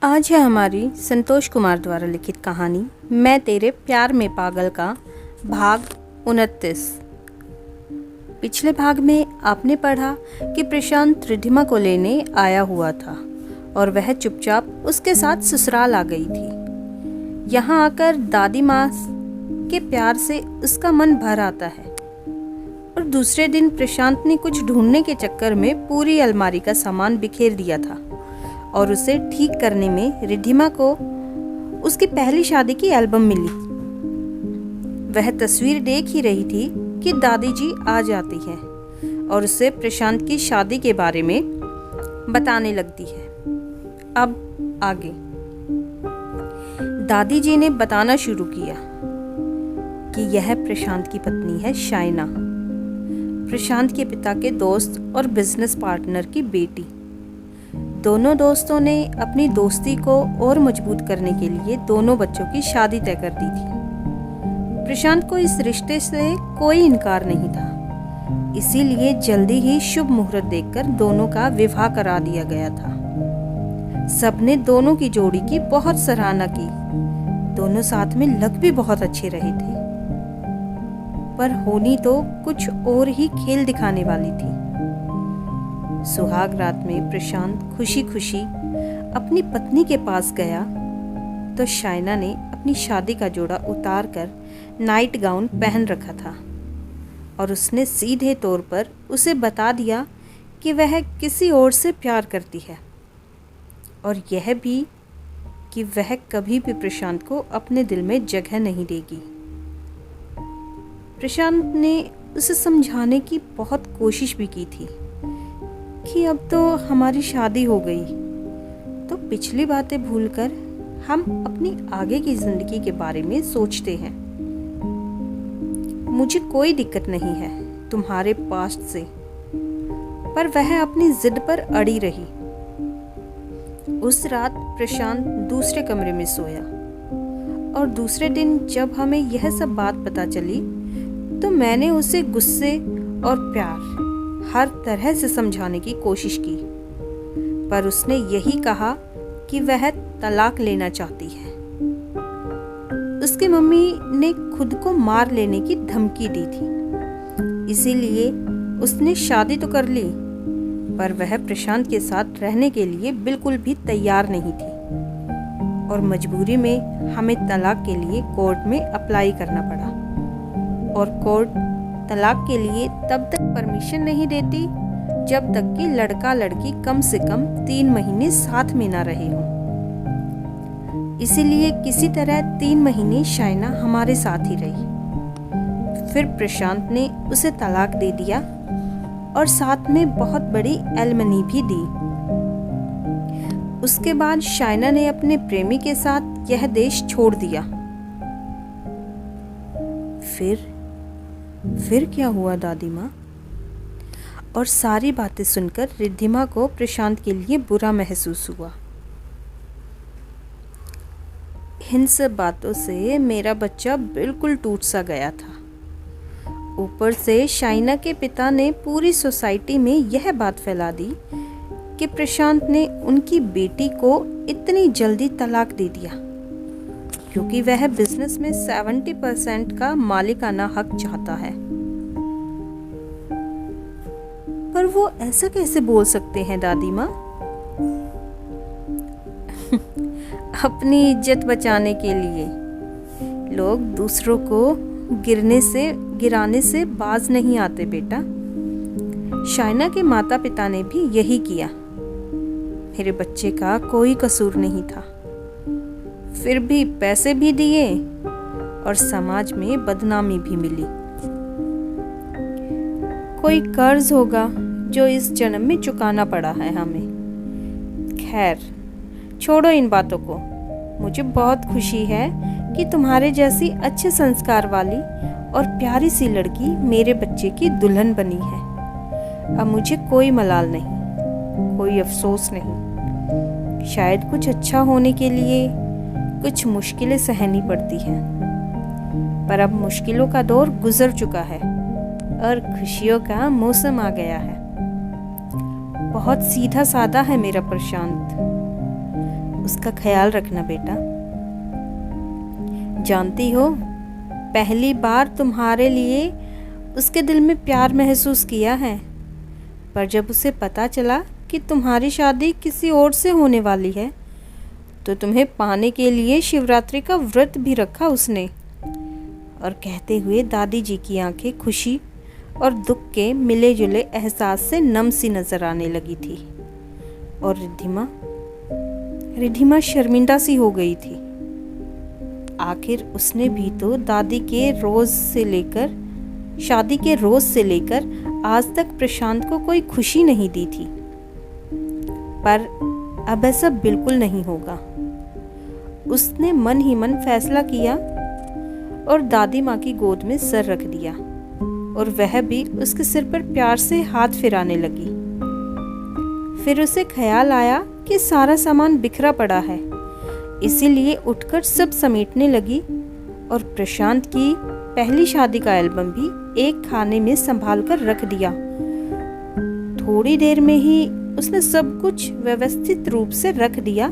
आज है हमारी संतोष कुमार द्वारा लिखित कहानी मैं तेरे प्यार में पागल का भाग 29। पिछले भाग में आपने पढ़ा कि प्रशांत रिद्धिमा को लेने आया हुआ था और वह चुपचाप उसके साथ ससुराल आ गई थी। यहाँ आकर दादी माँ के प्यार से उसका मन भर आता है और दूसरे दिन प्रशांत ने कुछ ढूंढने के चक्कर में पूरी अलमारी का सामान बिखेर दिया था और उसे ठीक करने में रिद्धिमा को उसकी पहली शादी की एल्बम मिली। वह तस्वीर देख ही रही थी कि दादी जी आ जाती है और उसे प्रशांत की शादी के बारे में बताने लगती है। अब आगे दादी जी ने बताना शुरू किया कि यह प्रशांत की पत्नी है शाइना, प्रशांत के पिता के दोस्त और बिजनेस पार्टनर की बेटी। दोनों दोस्तों ने अपनी दोस्ती को और मजबूत करने के लिए दोनों बच्चों की शादी तय कर दी थी। प्रशांत को इस रिश्ते से कोई इनकार नहीं था, इसीलिए जल्दी ही शुभ मुहूर्त देखकर दोनों का विवाह करा दिया गया था। सबने दोनों की जोड़ी की बहुत सराहना की। दोनों साथ में लग भी बहुत अच्छे रहे थे, पर होनी तो कुछ और ही खेल दिखाने वाली थी। सुहाग रात में प्रशांत खुशी खुशी अपनी पत्नी के पास गया तो शाइना ने अपनी शादी का जोड़ा उतार कर नाइट गाउन पहन रखा था और उसने सीधे तौर पर उसे बता दिया कि वह किसी और से प्यार करती है और यह भी कि वह कभी भी प्रशांत को अपने दिल में जगह नहीं देगी। प्रशांत ने उसे समझाने की बहुत कोशिश भी की थी कि अब तो हमारी शादी हो गई, तो पिछली बातें भूलकर हम अपनी आगे की जिंदगी के बारे में सोचते हैं। मुझे कोई दिक्कत नहीं है तुम्हारे पास्ट से, पर वह अपनी जिद पर अड़ी रही। उस रात प्रशांत दूसरे कमरे में सोया और दूसरे दिन जब हमें यह सब बात पता चली तो मैंने उसे गुस्से और प्यार हर तरह से समझाने की कोशिश की, पर उसने यही कहा कि वह तलाक लेना चाहती है। उसकी मम्मी ने खुद को मार लेने की धमकी दी थी, इसीलिए उसने शादी तो कर ली, पर वह प्रशांत के साथ रहने के लिए बिल्कुल भी तैयार नहीं थी और मजबूरी में हमें तलाक के लिए कोर्ट में अप्लाई करना पड़ा और कोर्ट तलाक के लिए तब तक परमिशन नहीं देती जब तक कि लड़का लड़की कम से कम 3 महीने साथ में ना रहे हों। इसीलिए किसी तरह 3 महीने शाइना हमारे साथ ही रही। फिर प्रशांत ने उसे तलाक दे दिया और साथ में बहुत बड़ी एलिमनी भी दी। उसके बाद शाइना ने अपने प्रेमी के साथ यह देश छोड़ दिया। फिर क्या हुआ दादी माँ? और सारी बातें सुनकर रिद्धिमा को प्रशांत के लिए बुरा महसूस हुआ। इन सब बातों से मेरा बच्चा बिल्कुल टूट सा गया था। ऊपर से शाइना के पिता ने पूरी सोसाइटी में यह बात फैला दी कि प्रशांत ने उनकी बेटी को इतनी जल्दी तलाक दे दिया क्योंकि वह बिजनेस में 70% का मालिकाना हक चाहता है। पर वो ऐसा कैसे बोल सकते हैं दादी माँ? अपनी इज्जत बचाने के लिए लोग दूसरों को गिराने से बाज नहीं आते बेटा। शाइना के माता पिता ने भी यही किया। मेरे बच्चे का कोई कसूर नहीं था, फिर भी पैसे भी दिए और समाज में बदनामी भी मिली। कोई कर्ज होगा जो इस जन्म में चुकाना पड़ा है हमें। खैर छोड़ो इन बातों को। मुझे बहुत खुशी है कि तुम्हारे जैसी अच्छे संस्कार वाली और प्यारी सी लड़की मेरे बच्चे की दुल्हन बनी है। अब मुझे कोई मलाल नहीं, कोई अफसोस नहीं। शायद कुछ अच्छा होने के लिए कुछ मुश्किलें सहनी पड़ती हैं, पर अब मुश्किलों का दौर गुजर चुका है और खुशियों का मौसम आ गया है। बहुत सीधा साधा है मेरा प्रशांत। उसका ख्याल रखना बेटा। जानती हो, पहली बार तुम्हारे लिए उसके दिल में प्यार महसूस किया है, पर जब उसे पता चला कि तुम्हारी शादी किसी और से होने वाली है, तो तुम्हें पाने के लिए शिवरात्रि का व्रत भी रखा उसने। और कहते हुए दादी जी की आंखें खुशी और दुख के मिले जुले एहसास से नम सी नजर आने लगी थी। और रिद्धिमा शर्मिंदा सी हो गई थी। आखिर उसने भी तो शादी के रोज से लेकर आज तक प्रशांत को कोई खुशी नहीं दी थी। पर अब ऐसा बिल्कुल नहीं होगा। उसने मन ही मन फैसला किया और दादी माँ की गोद में सर रख दिया, और वह भी उसके सिर पर प्यार से हाथ फिराने लगी। फिर उसे ख्याल आया कि सारा सामान बिखरा पड़ा है, इसीलिए उठकर सब समेटने लगी और प्रशांत की पहली शादी का एल्बम भी एक खाने में संभाल कर रख दिया। थोड़ी देर में ही उसने सब कुछ व्यवस्थित रूप से रख दिया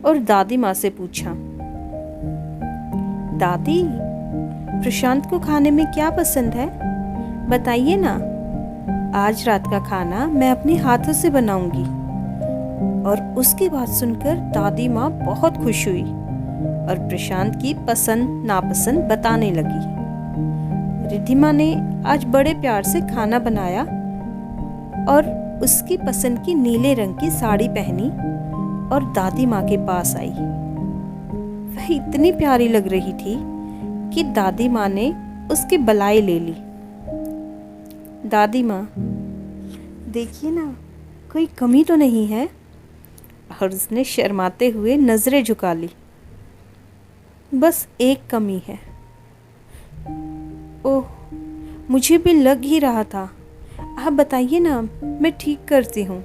और दादी माँ से पूछा, दादी, प्रशांत को खाने में क्या पसंद है, बताइए ना। आज रात का खाना मैं अपने हाथों से बनाऊंगी। और उसकी बात सुनकर दादी माँ बहुत खुश हुई और प्रशांत की पसंद नापसंद बताने लगी। रिद्धिमा ने आज बड़े प्यार से खाना बनाया और उसकी पसंद की नीले रंग की साड़ी पहनी और दादी माँ के पास आई। वह इतनी प्यारी लग रही थी कि दादी माँ ने उसकी बलाई ले ली। दादी माँ, देखिए ना, कोई कमी तो नहीं है। और उसने शर्माते हुए नजरें झुका ली। बस एक कमी है। ओह, मुझे भी लग ही रहा था। आप बताइए ना, मैं ठीक करती हूँ।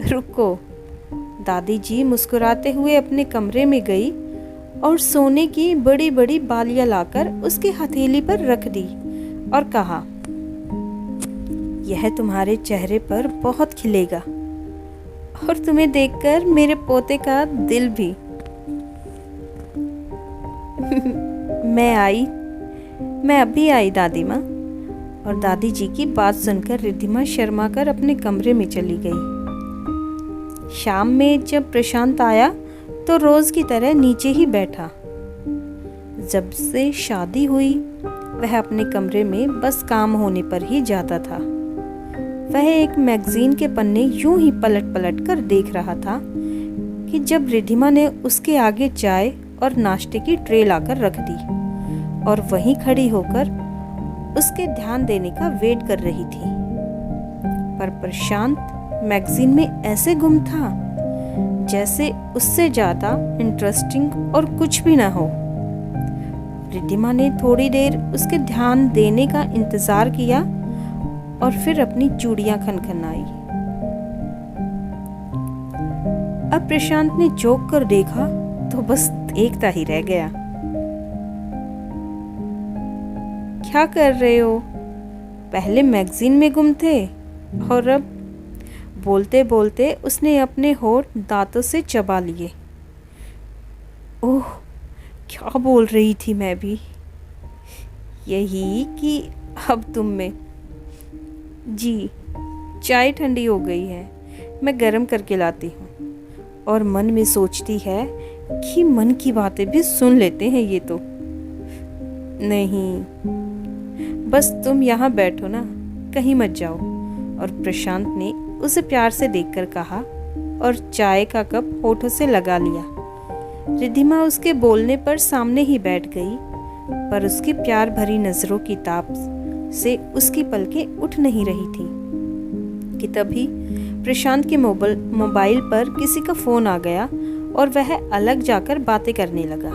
रुको। दादी जी मुस्कुराते हुए अपने कमरे में गई और सोने की बड़ी बड़ी बालियां लाकर उसकी हथेली पर रख दी और कहा, यह तुम्हारे चेहरे पर बहुत खिलेगा और तुम्हें देखकर मेरे पोते का दिल भी। मैं अभी आई दादी माँ। और दादी जी की बात सुनकर रिद्धिमा शर्मा कर अपने कमरे में चली गई। शाम में जब प्रशांत आया तो रोज की तरह नीचे ही बैठा। जब से शादी हुई वह अपने कमरे में बस काम होने पर ही जाता था। वह एक मैगजीन के पन्ने यूं ही पलट पलट कर देख रहा था कि जब रिद्धिमा ने उसके आगे चाय और नाश्ते की ट्रे लाकर रख दी और वहीं खड़ी होकर उसके ध्यान देने का वेट कर रही थी। पर प्रशांत मैगजीन में ऐसे गुम था जैसे उससे ज्यादा इंटरेस्टिंग और कुछ भी ना हो। रिद्धिमा ने थोड़ी देर उसके ध्यान देने का इंतजार किया और फिर अपनी चूड़ियां खनखनाई। अब प्रशांत ने चौंक कर देखा तो बस देखता ही रह गया। क्या कर रहे हो? पहले मैगजीन में गुम थे और अब? बोलते बोलते उसने अपने होठ दांतों से चबा लिए। ओह, क्या बोल रही थी मैं भी। यही कि अब तुम में। जी, चाय ठंडी हो गई है, मैं गरम करके लाती हूँ। और मन में सोचती है कि मन की बातें भी सुन लेते हैं ये तो। नहीं, बस तुम यहाँ बैठो ना, कहीं मत जाओ। और प्रशांत ने उसे प्यार से देखकर कहा और चाय का कप होठों से लगा लिया। रिद्धिमा उसके बोलने पर सामने ही बैठ गई, पर उसकी प्यार भरी नजरों की ताप से उसकी पलकें उठ नहीं रही थी कि तभी प्रशांत के मोबाइल पर किसी का फोन आ गया और वह अलग जाकर बातें करने लगा।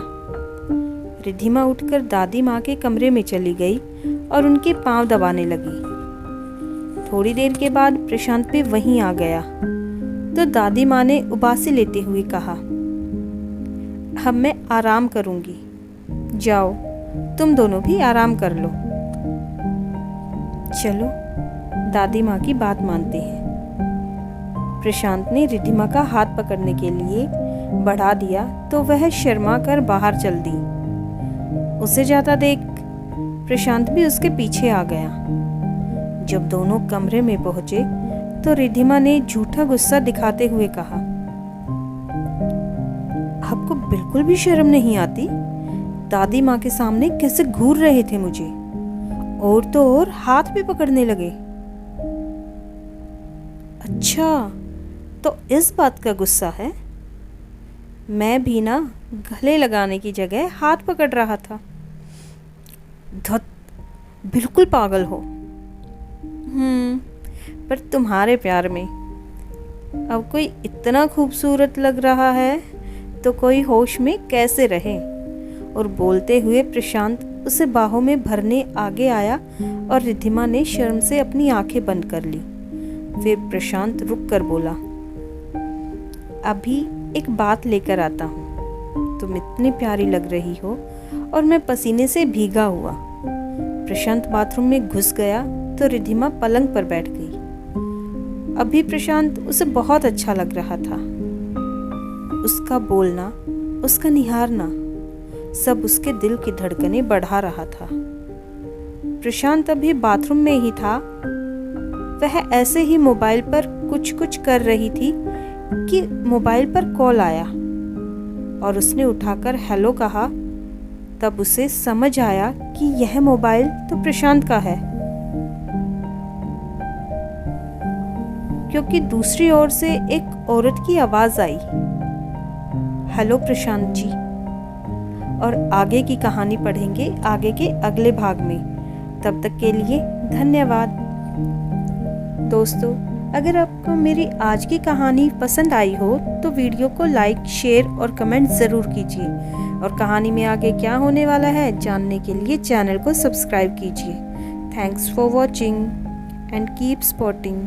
रिद्धिमा उठकर दादी माँ के कमरे में चली गई और उनके पांव दबाने लगी। थोड़ी देर के बाद प्रशांत भी वहीं आ गया तो दादी माँ ने उबासी लेते हुए कहा, अब मैं आराम करूंगी, जाओ तुम दोनों भी आराम कर लो। चलो, दादी माँ की बात मानते हैं। प्रशांत ने रिद्धिमा का हाथ पकड़ने के लिए बढ़ा दिया तो वह शर्मा कर बाहर चल दी। उसे जाता देख प्रशांत भी उसके पीछे आ गया। जब दोनों कमरे में पहुंचे तो रिद्धिमा ने झूठा गुस्सा दिखाते हुए कहा, आपको बिल्कुल भी शर्म नहीं आती? दादी माँ के सामने कैसे घूर रहे थे मुझे, और तो और हाथ भी पकड़ने लगे। अच्छा, तो इस बात का गुस्सा है? मैं भी ना गले लगाने की जगह हाथ पकड़ रहा था। धत, बिल्कुल पागल हो। पर तुम्हारे प्यार में अब कोई इतना खूबसूरत लग रहा है तो कोई होश में कैसे रहे। और बोलते हुए प्रशांत उसे बाहों में भरने आगे आया और रिद्धिमा ने शर्म से अपनी आंखें बंद कर ली। फिर प्रशांत रुक कर बोला, अभी एक बात लेकर आता हूँ। तुम इतनी प्यारी लग रही हो और मैं पसीने से भीगा हुआ। प्रशांत बाथरूम में घुस गया तो रिद्धिमा पलंग पर बैठ गई। अभी प्रशांत उसे बहुत अच्छा लग रहा था। उसका बोलना, उसका निहारना, सब उसके दिल की धड़कनें बढ़ा रहा था। प्रशांत अभी बाथरूम में ही था। वह ऐसे ही मोबाइल पर कुछ कर रही थी कि मोबाइल पर कॉल आया और उसने उठाकर हेलो कहा। तब उसे समझ आया कि यह मोबाइल तो प्रशांत का है, क्योंकि दूसरी ओर से एक औरत की आवाज आई, हेलो प्रशांत जी। और आगे की कहानी पढ़ेंगे आगे के अगले भाग में। तब तक के लिए धन्यवाद। दोस्तों, अगर आपको मेरी आज की कहानी पसंद आई हो तो वीडियो को लाइक, शेयर और कमेंट ज़रूर कीजिए। और कहानी में आगे क्या होने वाला है जानने के लिए चैनल को सब्सक्राइब कीजिए। Thanks for watching and keep supporting.